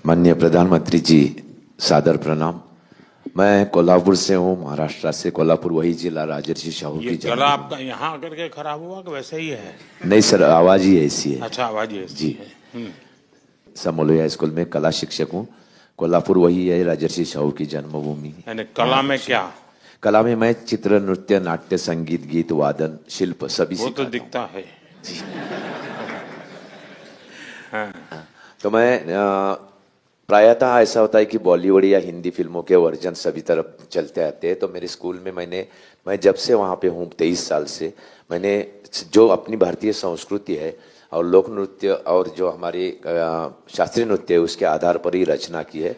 माननीय प्रधानमंत्री जी, सादर प्रणाम। मैं कोल्हापुर से हूँ, महाराष्ट्र से। कोल्हापुर वही जिला राजर्षि शाहू की ये गला आपका यहाँ आकर के खराब हुआ कि वैसे ही है? नहीं सर, आवाज ही ऐसी है। अच्छा, आवाज ही ऐसी जी है। समोलिया स्कूल में कला शिक्षक हूँ। कोल्हापुर वही है, राजर्षि शाहू की जन्मभूमि। यानी कला में क्या? कला में मैं चित्र, नृत्य, नाट्य, संगीत, गीत, वादन, शिल्प सभी वो तो सिखाता हूँ। दिखता है। हाँ। तो मैं प्रायतः ऐसा होता है कि बॉलीवुड या हिंदी फिल्मों के वर्जन सभी तरफ चलते आते हैं। तो मेरे स्कूल में मैं जब से वहाँ पे हूँ 23 साल से, मैंने जो अपनी भारतीय संस्कृति है और लोक नृत्य और जो हमारी शास्त्रीय नृत्य है उसके आधार पर ही रचना की है।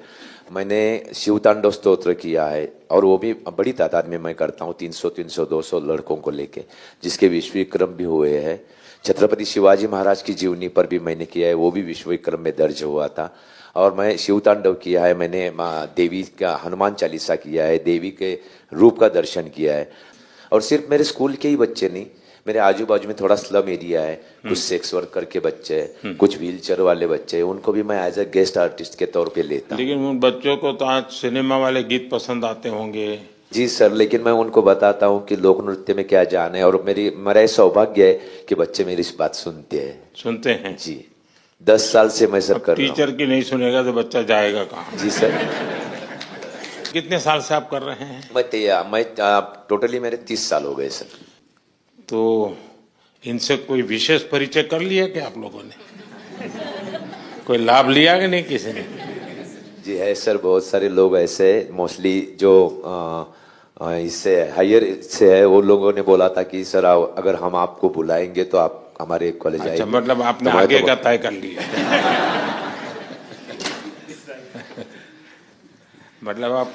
मैंने शिवतांडव स्तोत्र किया है और वो भी बड़ी तादाद में मैं करता हूँ, 300, 300, 200 लड़कों को लेके, जिसके विश्व विक्रम भी हुए हैं। छत्रपति शिवाजी महाराज की जीवनी पर भी मैंने किया है, वो भी विश्व विक्रम में दर्ज हुआ था। और मैं शिवतांडव किया है, मैंने माँ देवी का हनुमान चालीसा किया है, देवी के रूप का दर्शन किया है। और सिर्फ मेरे स्कूल के ही बच्चे नहीं, मेरे आजू बाजू में थोड़ा स्लम एरिया है, कुछ सेक्स वर्कर के बच्चे हैं, कुछ व्हीलचेयर वाले बच्चे हैं, उनको भी मैं एज ए गेस्ट आर्टिस्ट के तौर पे लेता हूँ। लेकिन उन बच्चों को तो आज सिनेमा वाले गीत पसंद आते होंगे। जी सर, लेकिन मैं उनको बताता हूँ कि लोक नृत्य में क्या जान है, और मेरा सौभाग्य है कि बच्चे मेरी इस बात सुनते हैं जी। 10 साल से मैं सर कर रहा हूँ। टीचर की नहीं सुनेगा तो बच्चा जाएगा कहाँ? जी सर। कितने साल से आप कर रहे हैं? मैं टोटली मेरे 30 साल हो गए सर। तो इनसे कोई विशेष परिचय कर लिया क्या आप लोगों ने? कोई लाभ लिया कि नहीं किसी ने? जी है सर, बहुत सारे लोग ऐसे मोस्टली जो इससे हायर से है, वो लोगों ने बोला था कि सर अगर हम आपको बुलाएंगे तो आप हमारे कॉलेज आएंगे। अच्छा, मतलब आपने आगे का तय कर लिया। मतलब आप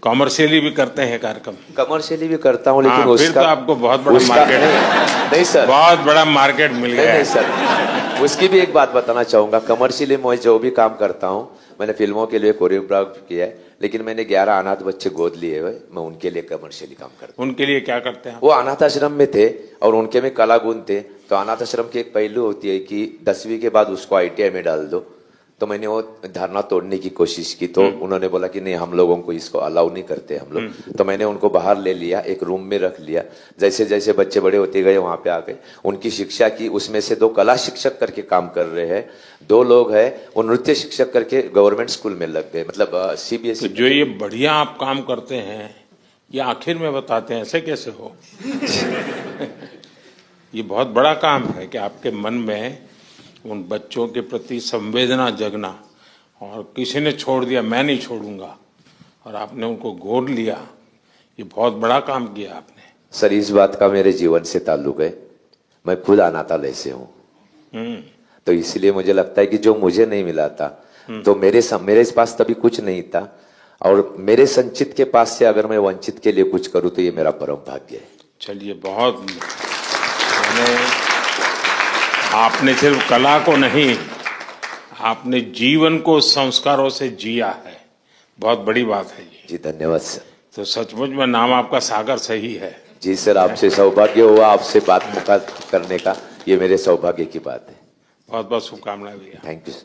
कॉमर्शियली भी करते हैं कार्यक्रम? कमर्शियली भी करता हूँ, लेकिन उसका, फिर तो आपको बहुत बड़ा मार्केट है। नहीं सर, बहुत बड़ा मार्केट मिल गया। नहीं सर, उसकी भी एक बात बताना चाहूंगा। कमर्शियली मैं जो भी काम करता हूँ, मैंने फिल्मों के लिए कोरियोग्राफ किया है, लेकिन मैंने 11 अनाथ बच्चे गोद लिए हुए, मैं उनके लिए कमर्शियली काम करता हूँ। उनके लिए क्या करते हैं? वो अनाथ आश्रम में थे और उनके में कला गुण थे। तो अनाथ आश्रम की एक पहलू होती है कि 10वीं के बाद उसको ITI में डाल दो। तो मैंने वो धारणा तोड़ने की कोशिश की, तो उन्होंने बोला कि नहीं, हम लोगों को इसको अलाउ नहीं करते हम लोग। तो मैंने उनको बाहर ले लिया, एक रूम में रख लिया। जैसे जैसे बच्चे बड़े होते गए वहां पे आ गए, उनकी शिक्षा की। उसमें से 2 कला शिक्षक करके काम कर रहे हैं, 2 लोग हैं वो नृत्य शिक्षक करके गवर्नमेंट स्कूल में लग गए, मतलब CBSE। जो ये बढ़िया आप काम करते हैं, ये आखिर में बताते हैं, ऐसे कैसे हो? ये बहुत बड़ा काम है कि आपके मन में उन बच्चों के प्रति संवेदना जगना, और किसी ने छोड़ दिया, मैं नहीं छोड़ूंगा, और आपने उनको गोद लिया। ये बहुत बड़ा काम किया आपने। सर, इस बात का मेरे जीवन से ताल्लुक है। मैं खुद अनाथालय से हूँ, तो इसलिए मुझे लगता है कि जो मुझे नहीं मिला था, तो मेरे पास तभी कुछ नहीं था, और मेरे संचित के पास से अगर मैं वंचित के लिए कुछ करूँ तो ये मेरा परम भाग्य है। चलिए, बहुत आपने सिर्फ कला को नहीं, आपने जीवन को संस्कारों से जिया है। बहुत बड़ी बात है ये। जी धन्यवाद सर। तो सचमुच में नाम आपका सागर सही है। जी सर, आपसे सौभाग्य हुआ, आपसे बात करने का, ये मेरे सौभाग्य की बात है। बहुत बहुत शुभकामनाएं भैया। Thank you.